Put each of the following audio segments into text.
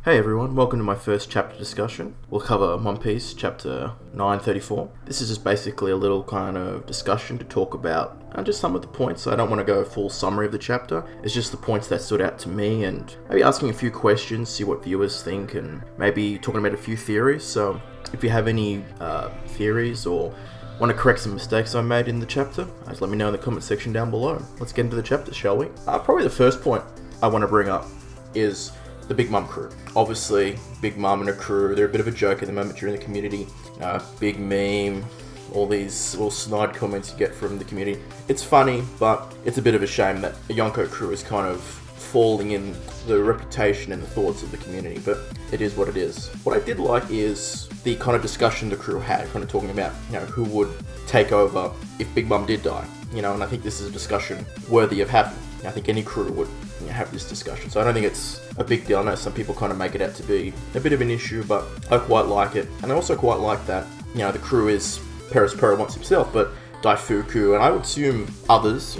Hey everyone, welcome to my first chapter discussion. We'll cover One Piece, chapter 934. This is just basically a little kind of discussion to talk about just some of the points. I don't want to go a full summary of the chapter. It's just the points that stood out to me and maybe asking a few questions, see what viewers think, and maybe talking about a few theories. So if you have any theories or want to correct some mistakes I made in the chapter, just let me know in the comment section down below. Let's get into the chapter, shall we? Probably the first point I want to bring up is the Big Mom crew. Obviously, Big Mom and her crew, they're a bit of a joke at the moment during the community. Big meme, all these little snide comments you get from the community. It's funny, but it's a bit of a shame that the Yonko crew is kind of falling in the reputation and the thoughts of the community, but it is what it is. What I did like is the kind of discussion the crew had, kind of talking about, who would take over if Big Mom did die, and I think this is a discussion worthy of having. I think any crew would have this discussion, so I don't think it's a big deal. I know some people kind of make it out to be a bit of an issue, but I quite like it, and I also quite like that, the crew is Paris wants himself, but Daifuku, and I would assume others,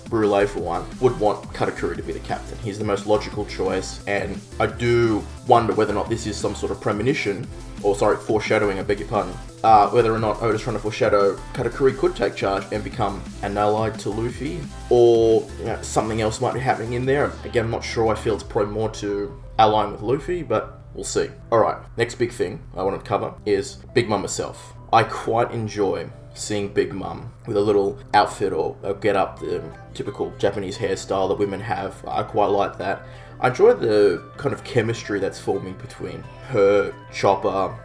Brule for one, would want Katakuri to be the captain. He's the most logical choice, and I do wonder whether or not this is some sort of premonition, foreshadowing, I beg your pardon, whether or not Oda's trying to foreshadow Katakuri could take charge and become an allied to Luffy, or something else might be happening in there. Again, I'm not sure. I feel it's probably more to align with Luffy, but we'll see. Alright, next big thing I want to cover is Big Mom herself. I quite enjoy seeing Big Mom with a little outfit or get up, the typical Japanese hairstyle that women have. I quite like that. I enjoy the kind of chemistry that's forming between her, Chopper,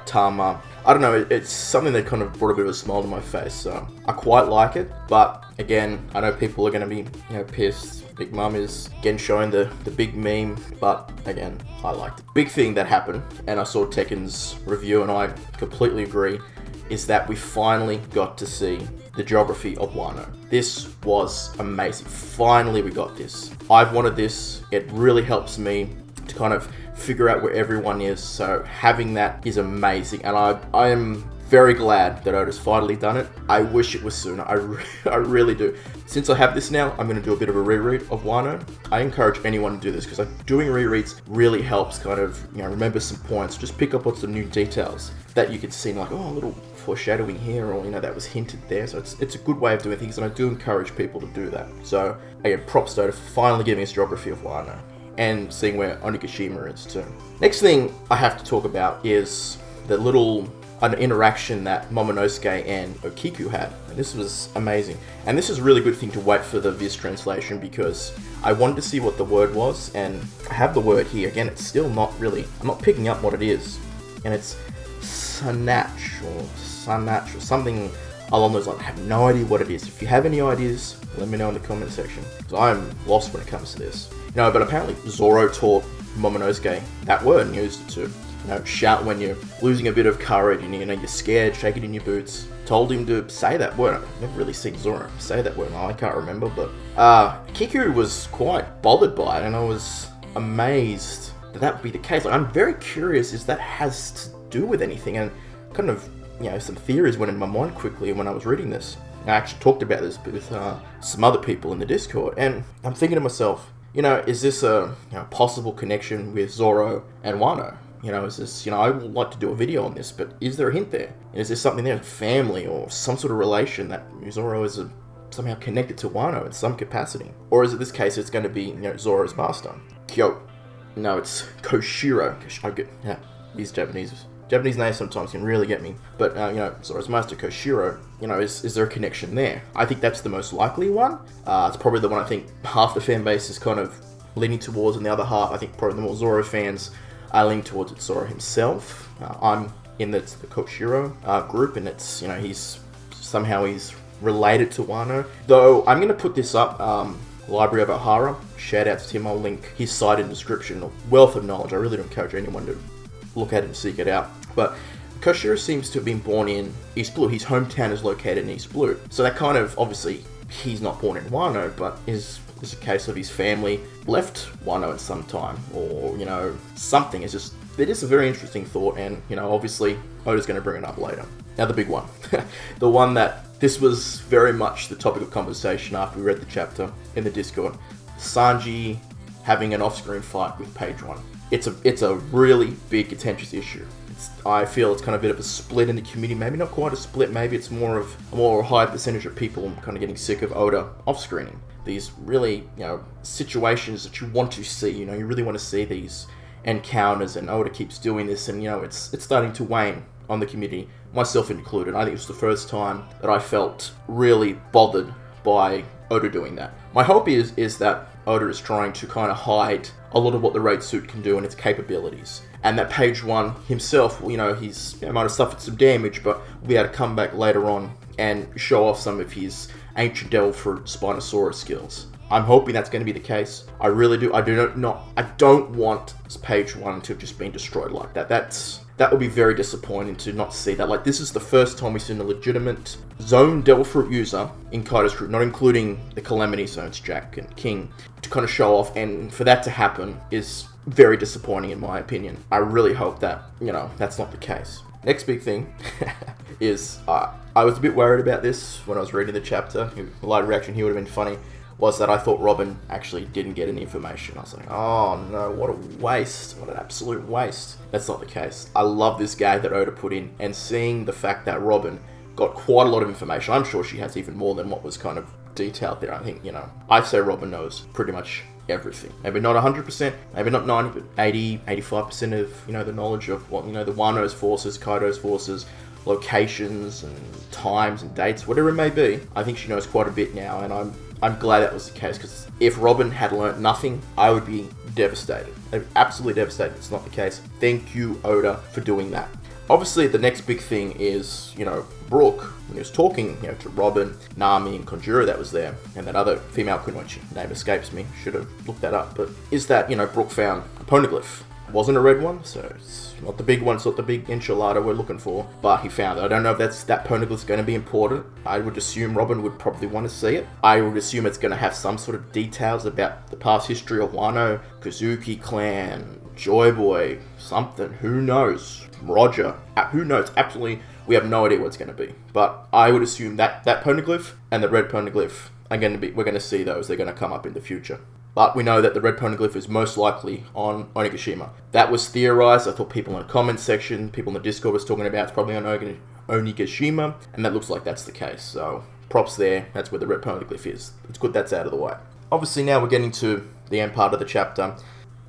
Tama. I don't know, it's something that kind of brought a bit of a smile to my face, so I quite like it, but again, I know people are going to be, pissed. Big Mom is again showing the big meme, but again, I liked it. Big thing that happened, and I saw Tekken's review and I completely agree, is that we finally got to see the geography of Wano. This was amazing. Finally we got this. I've wanted this. It really helps me to kind of figure out where everyone is, so having that is amazing, and I am very glad that Oda's finally done it. I wish it was sooner. I really do. Since I have this now, I'm going to do a bit of a reread of Wano. I encourage anyone to do this because doing rereads really helps kind of remember some points, just pick up on some new details that you can see, like, oh, a little foreshadowing here, or that was hinted there. So it's a good way of doing things, and I do encourage people to do that. So again, props to Oda for finally giving us geography of Wano and seeing where Onigashima is too. Next thing I have to talk about is the little interaction that Momonosuke and Okiku had. And this was amazing. And this is a really good thing to wait for the Viz translation, because I wanted to see what the word was, and I have the word here. Again, it's still not really, I'm not picking up what it is. And it's Sanach or something along those lines. I have no idea what it is. If you have any ideas, let me know in the comment section, because I'm lost when it comes to this. But apparently Zoro taught Momonosuke that word and used it to shout when you're losing a bit of courage and you're scared, shake it in your boots. Told him to say that word. I've never really seen Zoro say that word. I can't remember, but Kiku was quite bothered by it, and I was amazed that would be the case. I'm very curious if that has to do with anything, and kind of some theories went in my mind quickly when I was reading this. I actually talked about this with some other people in the Discord, and I'm thinking to myself, is this a possible connection with Zoro and Wano? Is this, I would like to do a video on this, but is there a hint there? Is there something there, family or some sort of relation that Zoro is somehow connected to Wano in some capacity? Or is it this case, it's going to be, Zoro's master? Kyo. No, it's Koshiro. These Japanese names sometimes can really get me. But, Zoro's master, Koshiro, is there a connection there? I think that's the most likely one. It's probably the one I think half the fan base is kind of leaning towards, and the other half, I think probably the more Zoro fans I lean towards it Zoro himself. I'm in the Koshiro group, and it's, he's related to Wano. Though, I'm going to put this up, Library of Ohara, shout out to him, I'll link his site in the description. A wealth of knowledge, I really do encourage anyone to look at it and seek it out. But Koshiro seems to have been born in East Blue. His hometown is located in East Blue. So that kind of, obviously, he's not born in Wano, but is a case of his family left Wano at some time, or, something. It is a very interesting thought, and, obviously, Oda's going to bring it up later. Now, the big one. The one that, this was very much the topic of conversation after we read the chapter in the Discord. Sanji having an off-screen fight with Page 1. it's a really big contentious issue. I feel it's kind of a bit of a split in the community. Maybe not quite a split. Maybe it's more of a more high percentage of people kind of getting sick of Oda off-screening. These really, situations that you want to see. You really want to see these encounters, and Oda keeps doing this, and it's starting to wane on the community, myself included. I think it was the first time that I felt really bothered by Oda doing that. My hope is that Oda is trying to kind of hide a lot of what the raid suit can do and its capabilities. And that page 1 himself, he's might have suffered some damage, but will be able to come back later on and show off some of his ancient Devil Fruit Spinosaurus skills. I'm hoping that's going to be the case. I really do. I don't want page 1 to have just been destroyed like that. That would be very disappointing to not see that. Like, this is the first time we've seen a legitimate zone Devil Fruit user in Kaido's crew, not including the Calamity Zones, Jack and King, to kind of show off. And for that to happen is very disappointing in my opinion. I really hope that, that's not the case. Next big thing is, I was a bit worried about this when I was reading the chapter. A light reaction here would have been funny. Was that I thought Robin actually didn't get any information. I was like, oh no, what a waste. What an absolute waste. That's not the case. I love this gag that Oda put in, and seeing the fact that Robin got quite a lot of information. I'm sure she has even more than what was kind of detailed there. I think, I'd say Robin knows pretty much everything. Maybe not 100%, maybe not 90, but 80, 85% of, the knowledge of what, the Wano's forces, Kaido's forces, locations and times and dates, whatever it may be. I think she knows quite a bit now, and I'm glad that was the case, because if Robin had learnt nothing, I would be devastated. I'd be absolutely devastated. It's not the case. Thank you, Oda, for doing that. Obviously, the next big thing is, Brook, when he was talking, to Robin, Nami, and Conjuro that was there, and that other female queen, which name escapes me, should have looked that up, but is that, Brook found a poneglyph. It wasn't a red one, so it's not the big one, it's not the big enchilada we're looking for, but he found it. I don't know if that poneglyph's going to be important. I would assume Robin would probably want to see it. I would assume it's going to have some sort of details about the past history of Wano, Kazuki clan, Joy Boy, something, who knows? Roger, who knows? Absolutely, we have no idea what it's going to be. But I would assume that poneglyph and the red poneglyph we're going to see those. They're going to come up in the future. But we know that the red poneglyph is most likely on Onigashima. That was theorized. I thought people in the comments section, people in the Discord was talking about it's probably on Onigashima, and that looks like that's the case. So props there. That's where the red poneglyph is. It's good that's out of the way. Obviously now we're getting to the end part of the chapter.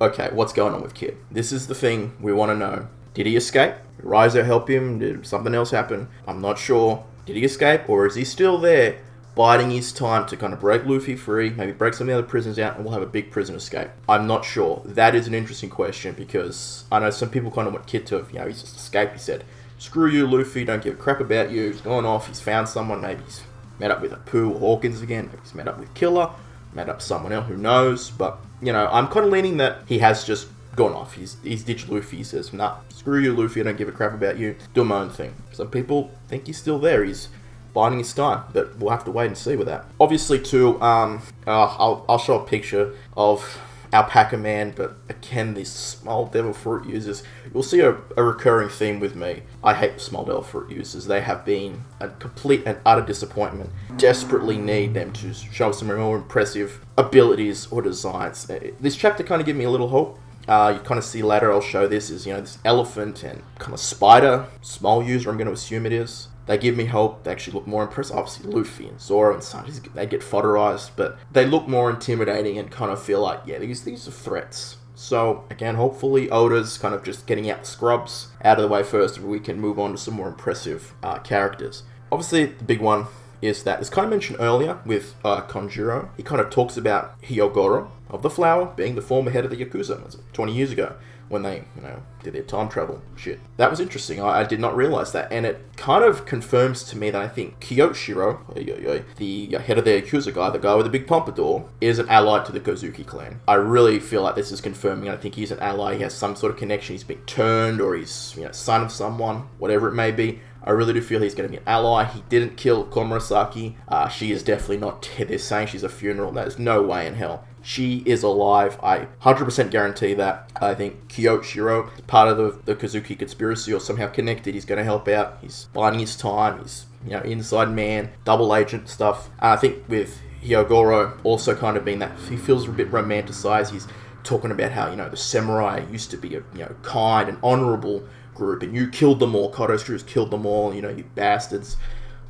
Okay, what's going on with Kid? This is the thing we want to know. Did he escape? Did Raizo help him? Did something else happen? I'm not sure. Did he escape, or is he still there, biding his time to kind of break Luffy free, maybe break some of the other prisoners out, and we'll have a big prison escape? I'm not sure. That is an interesting question, because I know some people kind of want Kid to have, he's just escaped. He said, screw you, Luffy, don't give a crap about you. He's gone off, he's found someone, maybe he's met up with Apu or Hawkins again, maybe he's met up with Killer, met up with someone else, who knows? But, I'm kind of leaning that he has just gone off. He's ditched Luffy. He says, nah, screw you, Luffy, I don't give a crap about you. Do my own thing. Some people think he's still there. He's biding his time, but we'll have to wait and see with that. Obviously, too, I'll show a picture of Alpaca Man, but again, these small Devil Fruit users, you'll see a recurring theme with me. I hate small Devil Fruit users. They have been a complete and utter disappointment. Desperately need them to show some more impressive abilities or designs. This chapter kind of gave me a little hope. You kind of see later, I'll show this, is, this elephant and kind of spider, small user, I'm going to assume it is. They give me hope. They actually look more impressive. Obviously, Luffy and Zoro and Sun, they get fodderized, but they look more intimidating and kind of feel like, yeah, these are threats. So, again, hopefully Oda's kind of just getting out the scrubs out of the way first, and we can move on to some more impressive characters. Obviously, the big one is that, it's kind of mentioned earlier with Conjuro. He kind of talks about Hyogoro of the Flower being the former head of the Yakuza 20 years ago, when they, did their time travel shit. That was interesting. I did not realize that. And it kind of confirms to me that I think Kyoshiro, the head of the Yakuza guy, the guy with the big pompadour, is an ally to the Kozuki clan. I really feel like this is confirming. I think he's an ally. He has some sort of connection. He's been turned, or he's, son of someone, whatever it may be. I really do feel he's going to be an ally. He didn't kill Komurasaki. She is definitely not dead. They're saying she's a funeral. There's no way in hell. She is alive. I 100% guarantee that. I think Kyoshiro is part of the Kozuki conspiracy, or somehow connected. He's going to help out. He's biding his time. He's, inside man, double agent stuff. And I think with Hyogoro also kind of being that, he feels a bit romanticized. He's talking about how, the samurai used to be a, kind and honorable group, and you killed them all. Kaido's crews killed them all, you bastards.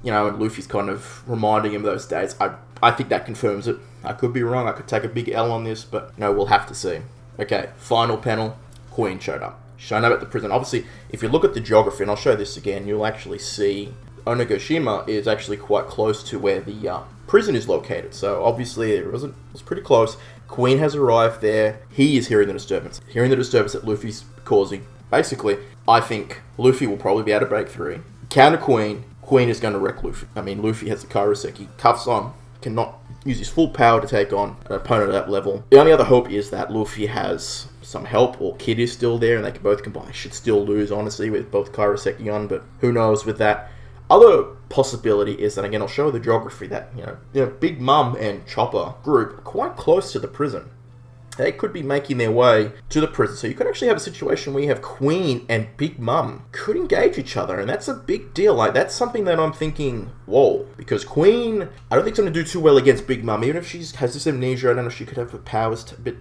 And Luffy's kind of reminding him of those days. I think that confirms it. I could be wrong. I could take a big L on this, but, we'll have to see. Okay, final panel. Queen showed up. Shown up at the prison. Obviously, if you look at the geography, and I'll show this again, you'll actually see Onigashima is actually quite close to where the prison is located. So obviously it was pretty close. Queen has arrived there. He is hearing the disturbance. Hearing the disturbance that Luffy's causing. Basically, I think Luffy will probably be able to break through. Counter Queen. Queen is going to wreck Luffy. I mean, Luffy has the Kairoseki. Cuffs on. Cannot use his full power to take on an opponent at that level. The only other hope is that Luffy has some help, or Kid is still there, and they can both combine. They should still lose, honestly, with both Kairoseki on, but who knows with that. Other possibility is that, again, I'll show the geography that, Big Mom and Chopper group are quite close to the prison. They could be making their way to the prison. So you could actually have a situation where you have Queen and Big Mom could engage each other. And that's a big deal. Like, that's something that I'm thinking, whoa. Because Queen, I don't think it's going to do too well against Big Mom. Even if she has this amnesia, I don't know if she could have her powers a bit,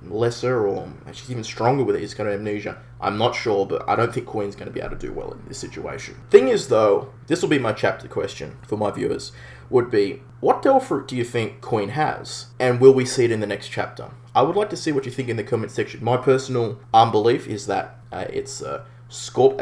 lesser, or she's even stronger with this kind of amnesia. I'm not sure, but I don't think Queen's going to be able to do well in this situation. Thing is, though, this will be my chapter question for my viewers, would be, what Devil Fruit do you think Queen has? And will we see it in the next chapter? I would like to see what you think in the comment section. My personal belief is that it's a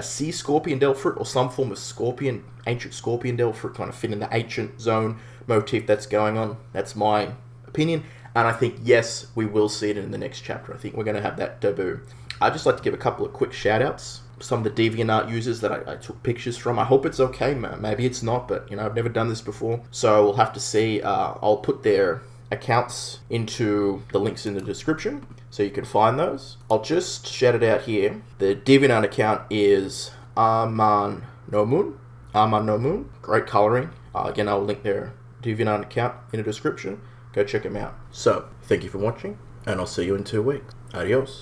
sea scorpion Devil Fruit, or some form of scorpion, ancient scorpion Devil Fruit, kind of fit in the ancient zone motif that's going on. That's my opinion. And I think, yes, we will see it in the next chapter. I think we're going to have that debut. I'd just like to give a couple of quick shout-outs. Some of the DeviantArt users that I took pictures from. I hope it's okay, man. Maybe it's not, but, I've never done this before. So we'll have to see. I'll put their accounts into the links in the description, so you can find those. I'll just shout it out here. The DeviantArt account is Aman No Moon. Great coloring. Again, I'll link their DeviantArt account in the description. Go check them out. So, thank you for watching, and I'll see you in 2 weeks. Adios.